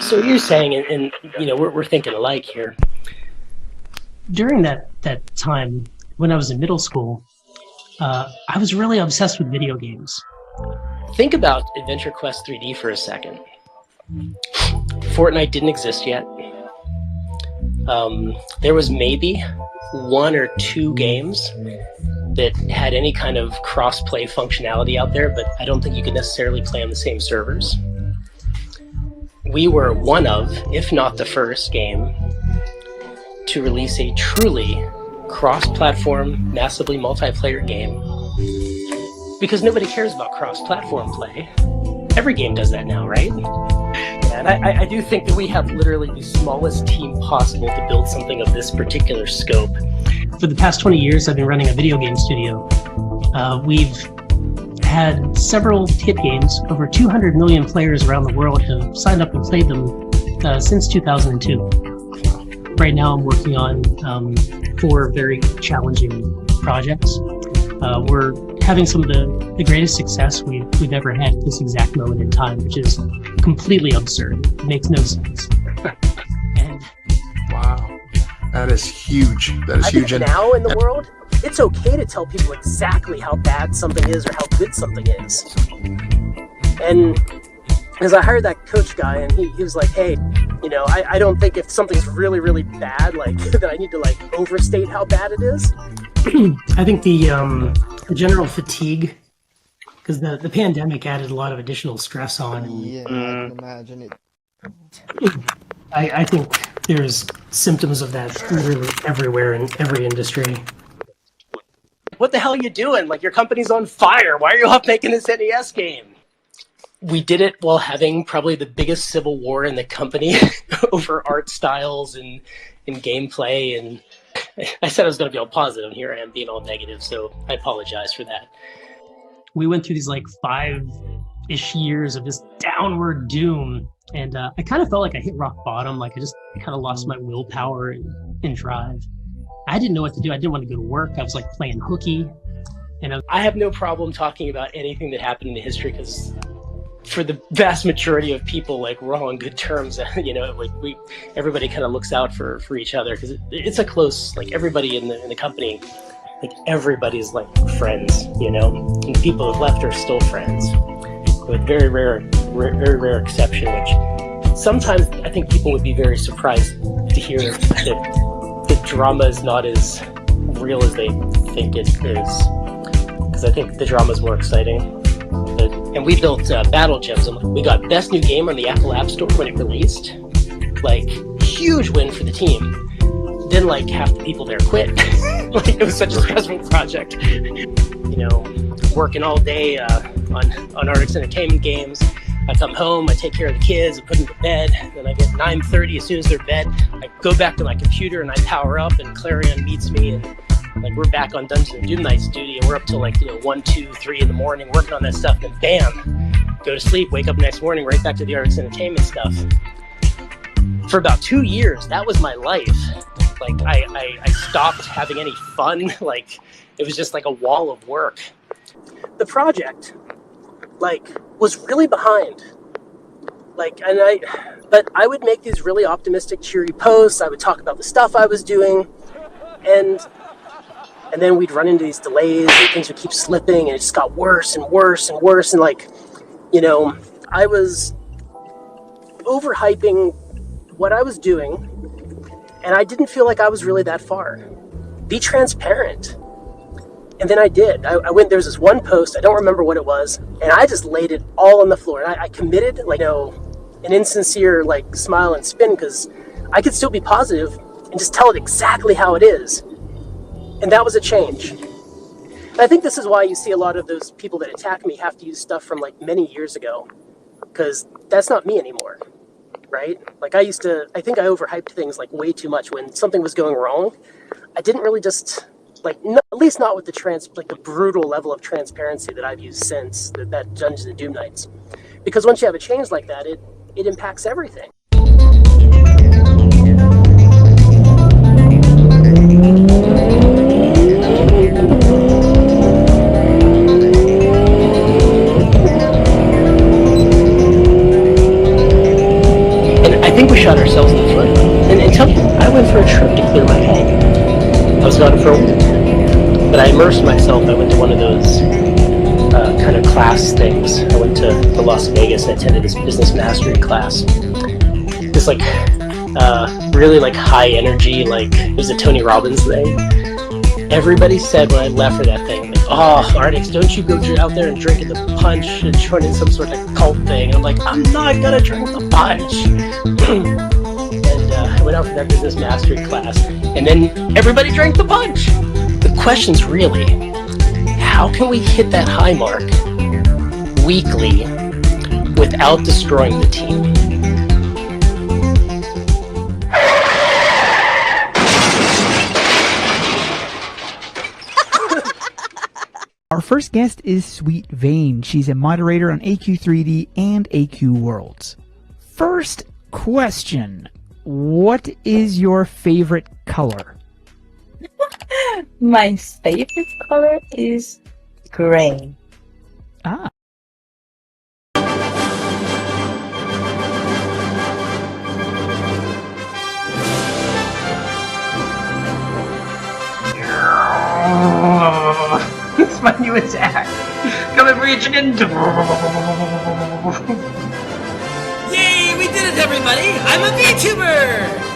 So you're saying, and we're thinking alike here. During that time when I was in middle school, I was really obsessed with video games. Think about Adventure Quest 3D for a second. Fortnite didn't exist yet. There was maybe 1 or 2 games that had any kind of cross-play functionality out there, but I don't think you could necessarily play on the same servers. We were one of, if not the first game, to release a truly cross-platform, massively multiplayer game. Because nobody cares about cross-platform play. Every game does that now, right? And I do think that we have literally the smallest team possible to build something of this particular scope. For the past 20 years, I've been running a video game studio. We've had several hit games. Over 200 million players around the world have signed up and played them since 2002. Right now, I'm working on 4 very challenging projects. We're having some of the greatest success we've ever had at this exact moment in time, which is completely absurd. It makes no sense. And wow, that is huge. That is huge. And now in the world, it's okay to tell people exactly how bad something is or how good something is. And because I hired that coach guy, and he was like, hey, I don't think if something's really, really bad, like that I need to like overstate how bad it is. I think the general fatigue, because the pandemic added a lot of additional stress on. And, yeah, I can imagine it. I think there's symptoms of that literally everywhere in every industry. What the hell are you doing? Like, your company's on fire. Why are you up making this NES game? We did it while having probably the biggest civil war in the company over art styles and gameplay. And I said I was going to be all positive, and here I am being all negative, so I apologize for that. We went through these like 5-ish years of just downward doom, and I kind of felt like I hit rock bottom. Like I kind of lost my willpower and drive. I didn't know what to do. I didn't want to go to work. I was like playing hooky. And I have no problem talking about anything that happened in history, because for the vast majority of people, like, we're all on good terms. Like everybody kind of looks out for each other, because it's a close, like, everybody in the company, like, everybody's like friends, and the people who've left are still friends, with very rare exception, which sometimes I think people would be very surprised to hear that the drama is not as real as they think it is, because I think the drama is more exciting. And we built Battle Gems. We got Best New Game on the Apple App Store when it released. Like, huge win for the team. Then, like, half the people there quit. Like, it was such a stressful project. Working all day on Artix Entertainment games. I come home, I take care of the kids, I put them to bed. Then I get 9:30, as soon as they're bed, I go back to my computer and I power up, and Clarion meets me, and like, we're back on Dungeons & Doom Nights duty, and we're up till like 1, 2, 3 in the morning working on that stuff, and bam, go to sleep, wake up next morning, right back to the Artix Entertainment stuff. For about 2 years, that was my life. Like, I stopped having any fun. Like, it was just like a wall of work. The project, like, was really behind. Like, but I would make these really optimistic, cheery posts. I would talk about the stuff I was doing, and then we'd run into these delays, and things would keep slipping, and it just got worse and worse and worse. And like, I was overhyping what I was doing, and I didn't feel like I was really that far. Be transparent. And then I did. I went, there was this one post, I don't remember what it was, and I just laid it all on the floor. And I committed, like, an insincere, like, smile and spin, because I could still be positive and just tell it exactly how it is. And that was a change. And I think this is why you see a lot of those people that attack me have to use stuff from like many years ago, because that's not me anymore, right? Like, I think I overhyped things like way too much. When something was going wrong, I didn't really just, like, at least not with the brutal level of transparency that I've used since that Dungeons & Doom Nights. Because once you have a change like that, it impacts everything. shot ourselves in the foot. And tell me, I went for a trip to clear my head. I was gone for a week. But I immersed myself. I went to one of those kind of class things. I went to Las Vegas and attended this business mastery class. This like really like high energy, like it was a Tony Robbins thing. Everybody said when I left for that thing, like, "Oh, Artix, don't you go out there and drink in the punch and join in some sort of cult thing." And I'm like, "I'm not gonna drink the punch." And I went out for that business mastery class, and then everybody drank the punch. The question's really, how can we hit that high mark weekly without destroying the team? Our first guest is Sweetayne. She's a moderator on AQ3D and AQ Worlds. First question, what is your favorite color? My favorite color is gray. Ah. It's my new attack. Come and reach in. Yay, we did it, everybody! I'm a VTuber!